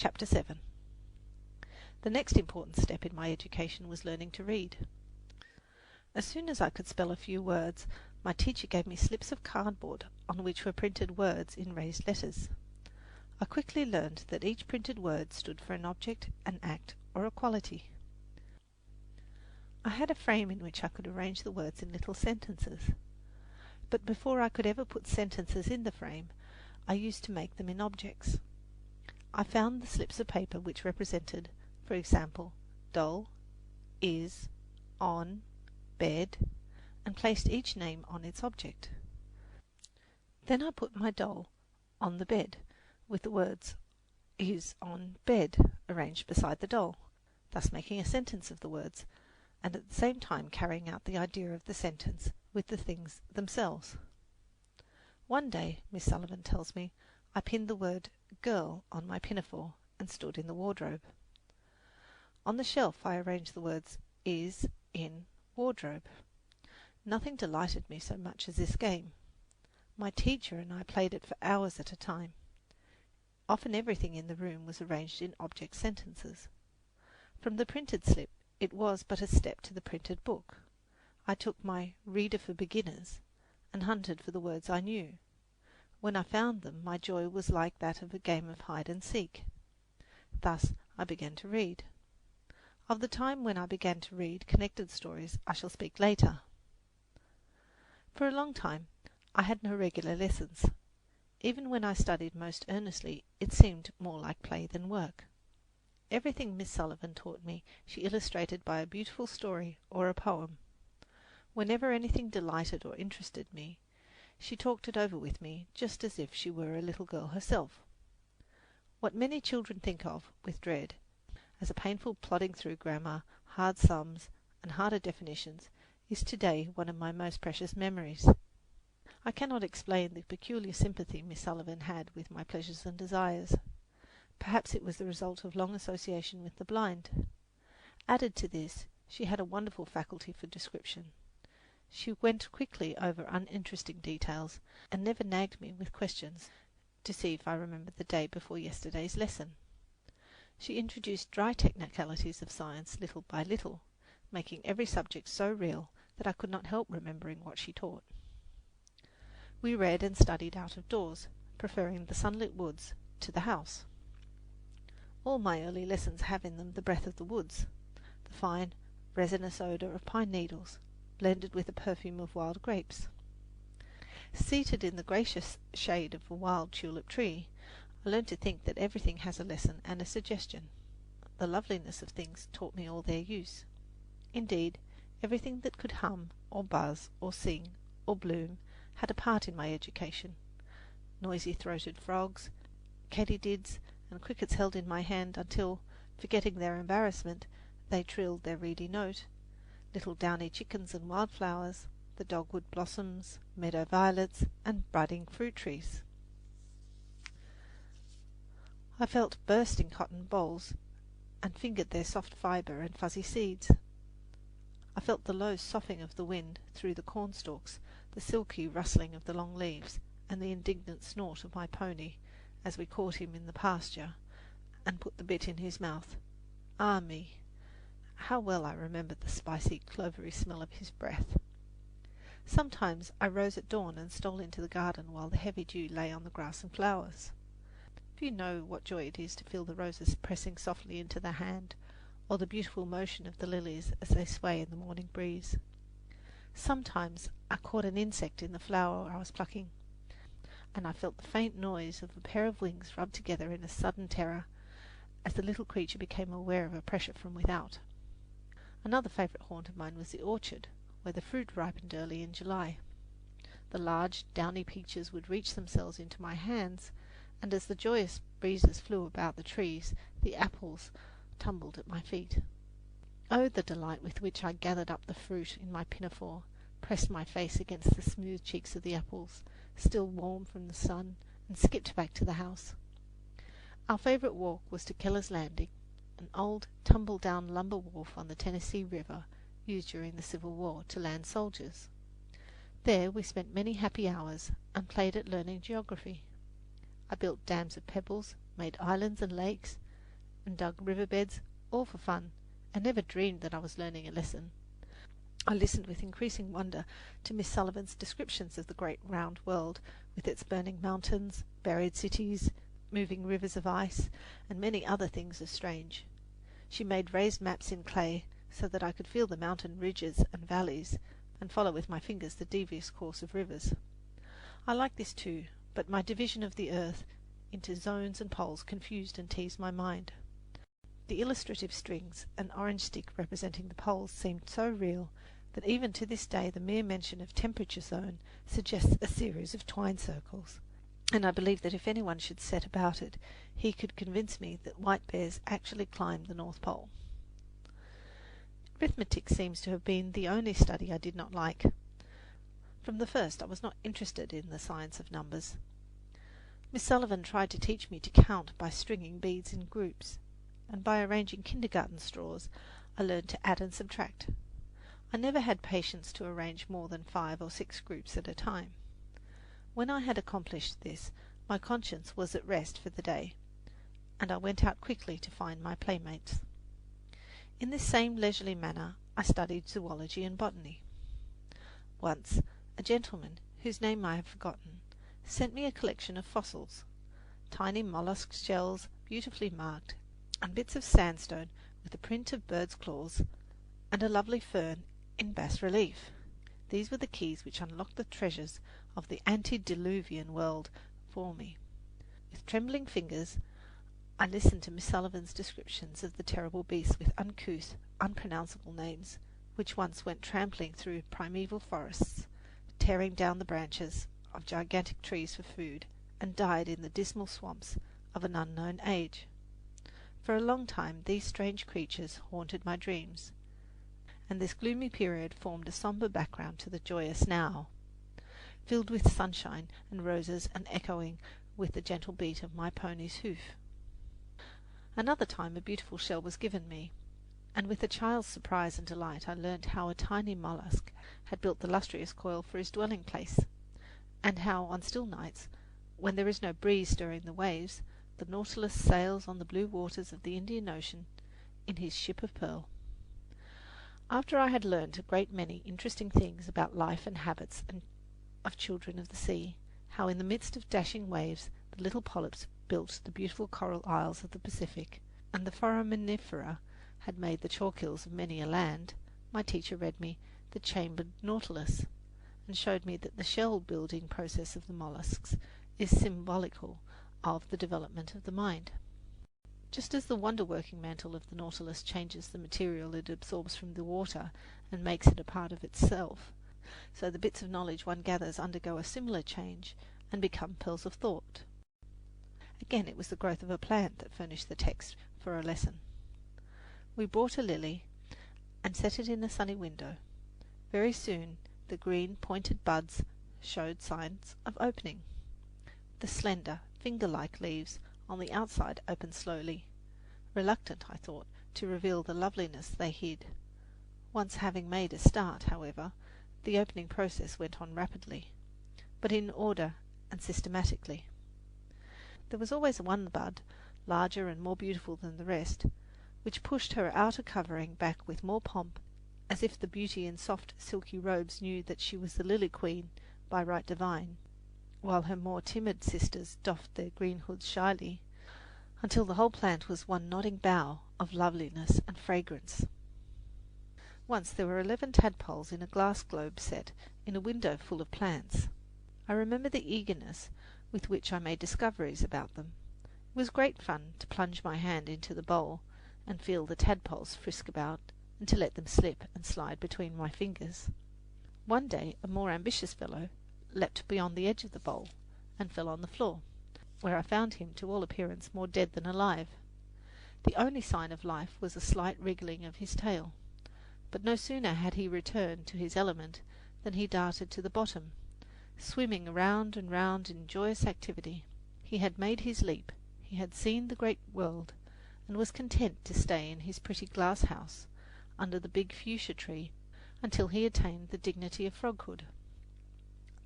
Chapter 7. The next important step in my education was learning to read. As soon as I could spell a few words, my teacher gave me slips of cardboard on which were printed words in raised letters. I quickly learned that each printed word stood for an object, an act, or a quality. I had a frame in which I could arrange the words in little sentences. But before I could ever put sentences in the frame, I used to make them in objects. I found the slips of paper which represented, for example, doll, is, on, bed, and placed each name on its object. Then I put my doll on the bed, with the words is on bed arranged beside the doll, thus making a sentence of the words, and at the same time carrying out the idea of the sentence with the things themselves. One day, Miss Sullivan tells me, I pinned the word girl on my pinafore and stood in the wardrobe. On the shelf I arranged the words is, in, wardrobe. Nothing delighted me so much as this game. My teacher and I played it for hours at a time. Often everything in the room was arranged in object sentences. From the printed slip it was but a step to the printed book. I took my Reader for Beginners and hunted for the words I knew. When I found them, my joy was like that of a game of hide and seek. Thus I began to read. Of the time when I began to read connected stories I shall speak later. For a long time I had no regular lessons. Even when I studied most earnestly, it seemed more like play than work. Everything Miss Sullivan taught me she illustrated by a beautiful story or a poem. Whenever anything delighted or interested me, she talked it over with me just as if she were a little girl herself. What many children think of with dread as a painful plodding through grammar, hard sums, and harder definitions is today one of my most precious memories. I cannot explain the peculiar sympathy Miss Sullivan had with my pleasures and desires. Perhaps it was the result of long association with the blind. Added to this, she had a wonderful faculty for description. She went quickly over uninteresting details and never nagged me with questions to see if I remembered the day before yesterday's lesson. She introduced dry technicalities of science little by little, making every subject so real that I could not help remembering what she taught. We read and studied out of doors, preferring the sunlit woods to the house. All my early lessons have in them the breath of the woods, the fine, resinous odour of pine needles, blended with the perfume of wild grapes. Seated in the gracious shade of a wild tulip tree, I learned to think that everything has a lesson and a suggestion. The loveliness of things taught me all their use. Indeed, everything that could hum, or buzz, or sing, or bloom had a part in my education. Noisy-throated frogs, katydids, and crickets held in my hand until, forgetting their embarrassment, they trilled their reedy note. Little downy chickens and wildflowers, the dogwood blossoms, meadow violets, and budding fruit trees. I felt bursting cotton bolls and fingered their soft fibre and fuzzy seeds. I felt the low soughing of the wind through the cornstalks, the silky rustling of the long leaves, and the indignant snort of my pony as we caught him in the pasture and put the bit in his mouth. Ah me! How well I remembered the spicy, clovery smell of his breath. Sometimes I rose at dawn and stole into the garden while the heavy dew lay on the grass and flowers. Do you know what joy it is to feel the roses pressing softly into the hand, or the beautiful motion of the lilies as they sway in the morning breeze? Sometimes I caught an insect in the flower I was plucking, and I felt the faint noise of a pair of wings rubbed together in a sudden terror as the little creature became aware of a pressure from without. Another favourite haunt of mine was the orchard, where the fruit ripened early in July. The large, downy peaches would reach themselves into my hands, and as the joyous breezes flew about the trees, the apples tumbled at my feet. Oh, the delight with which I gathered up the fruit in my pinafore, pressed my face against the smooth cheeks of the apples, still warm from the sun, and skipped back to the house. Our favourite walk was to Keller's Landing, an old, tumble-down lumber wharf on the Tennessee River, used during the Civil War to land soldiers. There we spent many happy hours and played at learning geography. I built dams of pebbles, made islands and lakes, and dug riverbeds, all for fun, and never dreamed that I was learning a lesson. I listened with increasing wonder to Miss Sullivan's descriptions of the great round world, with its burning mountains, buried cities, moving rivers of ice, and many other things as strange. She made raised maps in clay so that I could feel the mountain ridges and valleys, and follow with my fingers the devious course of rivers. I liked this too, but my division of the earth into zones and poles confused and teased my mind. The illustrative strings and orange stick representing the poles seemed so real that even to this day the mere mention of temperature zone suggests a series of twine circles, and I believe that if anyone should set about it, he could convince me that white bears actually climb the North Pole. Arithmetic seems to have been the only study I did not like. From the first I was not interested in the science of numbers. Miss Sullivan tried to teach me to count by stringing beads in groups, and by arranging kindergarten straws I learned to add and subtract. I never had patience to arrange more than 5 or 6 groups at a time. When I had accomplished this, my conscience was at rest for the day, and I went out quickly to find my playmates. In this same leisurely manner I studied zoology and botany. Once a gentleman, whose name I have forgotten, sent me a collection of fossils, tiny mollusk shells beautifully marked, and bits of sandstone with a print of birds' claws, and a lovely fern in bas relief. These were the keys which unlocked the treasures of the antediluvian world for me. With trembling fingers I listened to Miss Sullivan's descriptions of the terrible beasts with uncouth, unpronounceable names, which once went trampling through primeval forests, tearing down the branches of gigantic trees for food, and died in the dismal swamps of an unknown age. For a long time these strange creatures haunted my dreams, and this gloomy period formed a sombre background to the joyous now, filled with sunshine and roses and echoing with the gentle beat of my pony's hoof. Another time a beautiful shell was given me, and with a child's surprise and delight I learnt how a tiny mollusk had built the lustrous coil for his dwelling place, and how on still nights, when there is no breeze stirring the waves, the Nautilus sails on the blue waters of the Indian Ocean in his ship of pearl. After I had learnt a great many interesting things about life and habits and of children of the sea, how in the midst of dashing waves the little polyps built the beautiful coral isles of the Pacific, and the foraminifera had made the chalk hills of many a land, my teacher read me The Chambered Nautilus, and showed me that the shell-building process of the mollusks is symbolical of the development of the mind. Just as the wonder-working mantle of the Nautilus changes the material it absorbs from the water and makes it a part of itself, so the bits of knowledge one gathers undergo a similar change and become pearls of thought. Again, it was the growth of a plant that furnished the text for a lesson. We bought a lily and set it in a sunny window. Very soon the green pointed buds showed signs of opening. The slender, finger-like leaves on the outside opened slowly, reluctant, I thought, to reveal the loveliness they hid. Once having made a start, however, the opening process went on rapidly, but in order and systematically. There was always one bud, larger and more beautiful than the rest, which pushed her outer covering back with more pomp, as if the beauty in soft silky robes knew that she was the lily queen by right divine, while her more timid sisters doffed their green hoods shyly, until the whole plant was one nodding bough of loveliness and fragrance. Once there were 11 tadpoles in a glass globe set in a window full of plants. I remember the eagerness with which I made discoveries about them. It was great fun to plunge my hand into the bowl and feel the tadpoles frisk about, and to let them slip and slide between my fingers. One day a more ambitious fellow leapt beyond the edge of the bowl and fell on the floor, where I found him to all appearance more dead than alive. The only sign of life was a slight wriggling of his tail, but no sooner had he returned to his element than he darted to the bottom, swimming round and round in joyous activity. He had made his leap, he had seen the great world, and was content to stay in his pretty glass house under the big fuchsia tree until he attained the dignity of froghood.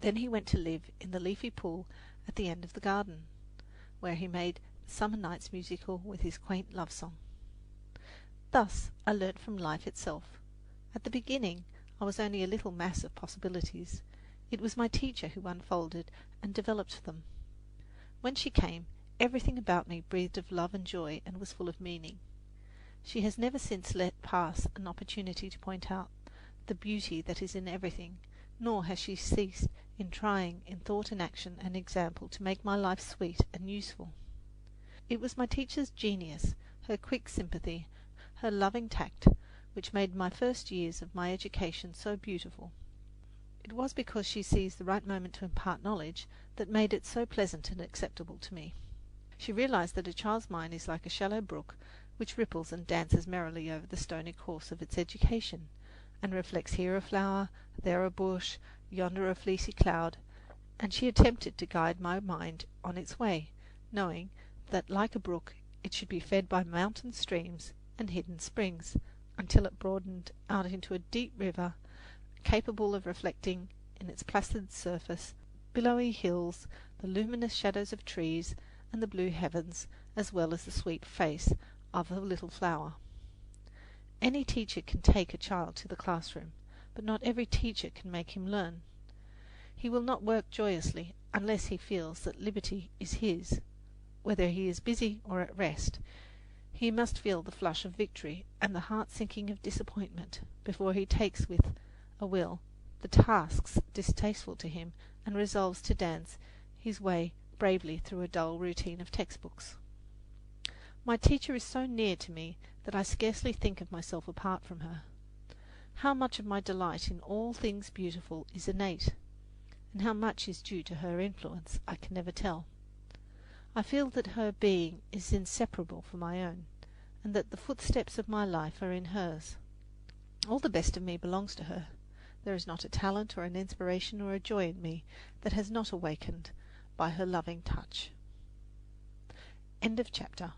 Then he went to live in the leafy pool at the end of the garden, where he made Summer Night's Musical with his quaint love song. Thus I learnt from life itself. At the beginning I was only a little mass of possibilities. It was my teacher who unfolded and developed them. When she came, everything about me breathed of love and joy and was full of meaning. She has never since let pass an opportunity to point out the beauty that is in everything, nor has she ceased in trying in thought and action and example to make my life sweet and useful. It was my teacher's genius, her quick sympathy, her loving tact, which made my first years of my education so beautiful. It was because she seized the right moment to impart knowledge that made it so pleasant and acceptable to me. She realized that a child's mind is like a shallow brook which ripples and dances merrily over the stony course of its education, and reflects here a flower, there a bush, yonder a fleecy cloud, and she attempted to guide my mind on its way, knowing that like a brook it should be fed by mountain streams and hidden springs, until it broadened out into a deep river, capable of reflecting in its placid surface billowy hills, the luminous shadows of trees, and the blue heavens, as well as the sweet face of a little flower. Any teacher can take a child to the classroom, but not every teacher can make him learn. He will not work joyously unless he feels that liberty is his. Whether he is busy or at rest, he must feel the flush of victory and the heart-sinking of disappointment before he takes with a will the tasks distasteful to him and resolves to dance his way bravely through a dull routine of textbooks. My teacher is so near to me that I scarcely think of myself apart from her. How much of my delight in all things beautiful is innate, and how much is due to her influence, I can never tell. I feel that her being is inseparable from my own, and that the footsteps of my life are in hers. All the best of me belongs to her. There is not a talent or an inspiration or a joy in me that has not awakened by her loving touch. End of chapter.